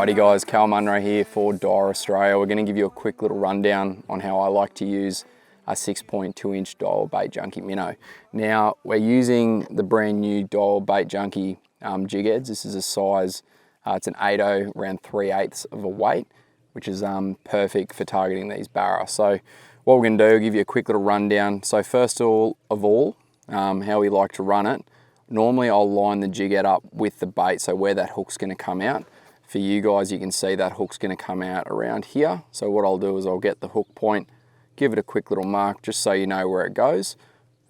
Alrighty guys, Callum Munro here for Daiwa Australia. We're going to give you a quick little rundown on how I like to use a 6.2 inch Daiwa Bait Junkie Minnow. Now we're using the brand new Daiwa Bait Junkie jig heads. This is a size, it's an 8.0, around 3/8 of a weight, which is perfect for targeting these barra. So what we're going to do, give you a quick little rundown. So first of all, how we like to run it. Normally I'll line the jig head up with the bait, so where that hook's going to come out. For you guys, you can see that hook's going to come out around here. So what I'll do is I'll get the hook point, give it a quick little mark just so you know where it goes.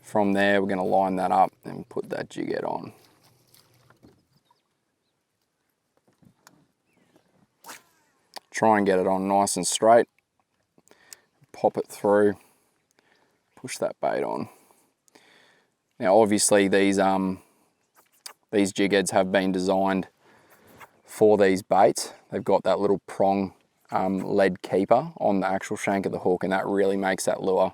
From there, we're going to line that up and put that jig head on. Try and get it on nice and straight. Pop it through, push that bait on. Now obviously these jig heads have been designed for these baits. They've got that little prong lead keeper on the actual shank of the hook, and that really makes that lure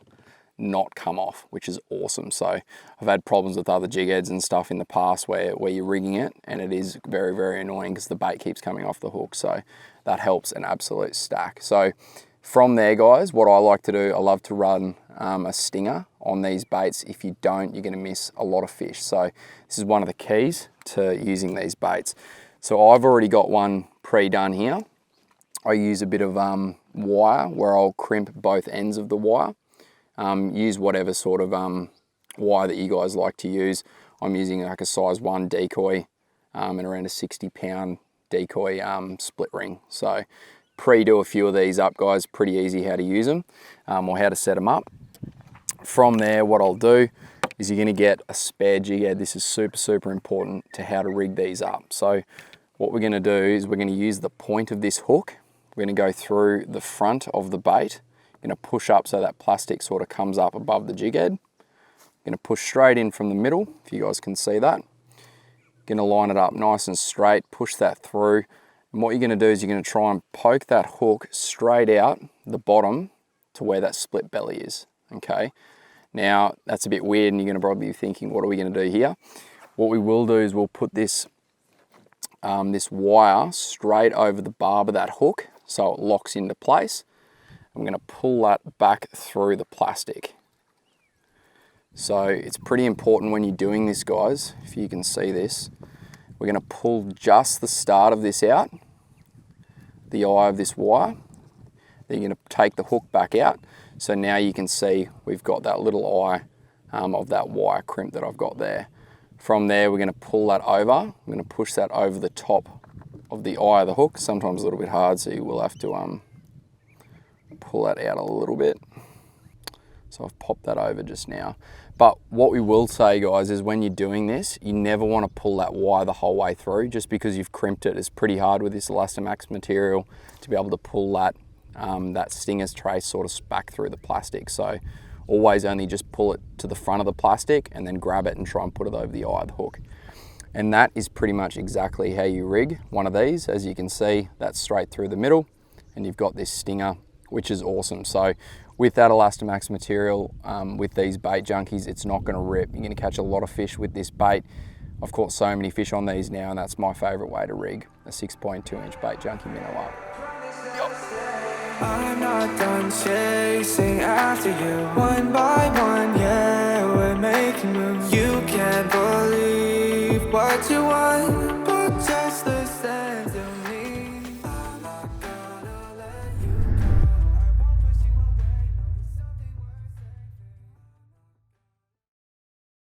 not come off, which is awesome. So I've had problems with other jig heads and stuff in the past where you're rigging it and it is very, very annoying because the bait keeps coming off the hook. So that helps an absolute stack. So from there guys, what I like to do, I love to run a stinger on these baits. If you don't, you're going to miss a lot of fish. So this is one of the keys to using these baits. So I've already got one pre-done here. I use a bit of wire where I'll crimp both ends of the wire. Use whatever sort of wire that you guys like to use. I'm using like a size 1 decoy and around a 60-pound decoy split ring. So pre-do a few of these up guys, pretty easy how to use them or how to set them up. From there, what I'll do is you're going to get a spare jig head. This is super, super important to how to rig these up. So what we're going to do is we're going to use the point of this hook. We're going to go through the front of the bait. We're going to push up so that plastic sort of comes up above the jig head. Going to push straight in from the middle, if you guys can see that. Going to line it up nice and straight, push that through. And what you're going to do is you're going to try and poke that hook straight out the bottom to where that split belly is, okay? Now, that's a bit weird and you're going to probably be thinking, what are we going to do here? What we will do is we'll put this wire straight over the barb of that hook so it locks into place. I'm going to pull that back through the plastic. So it's pretty important when you're doing this guys, if you can see this, we're going to pull just the start of this out, the eye of this wire. Then you're going to take the hook back out. So now you can see we've got that little eye of that wire crimp that I've got there. From there, we're going to pull that over. I'm going to push that over the top of the eye of the hook. Sometimes a little bit hard, so you will have to pull that out a little bit. So I've popped that over just now. But what we will say guys is when you're doing this, you never want to pull that wire the whole way through just because you've crimped it. It's pretty hard with this Elastamax material to be able to pull that that stinger's trace sort of back through the plastic. So always only just pull it to the front of the plastic and then grab it and try and put it over the eye of the hook. And that is pretty much exactly how you rig one of these. As you can see, that's straight through the middle and you've got this stinger, which is awesome. So with that Elastamax material, with these bait junkies, it's not going to rip. You're going to catch a lot of fish with this bait. I've caught so many fish on these now, and that's my favorite way to rig a 6.2 inch Bait Junkie Minnow up. I'm not done chasing after you. One by one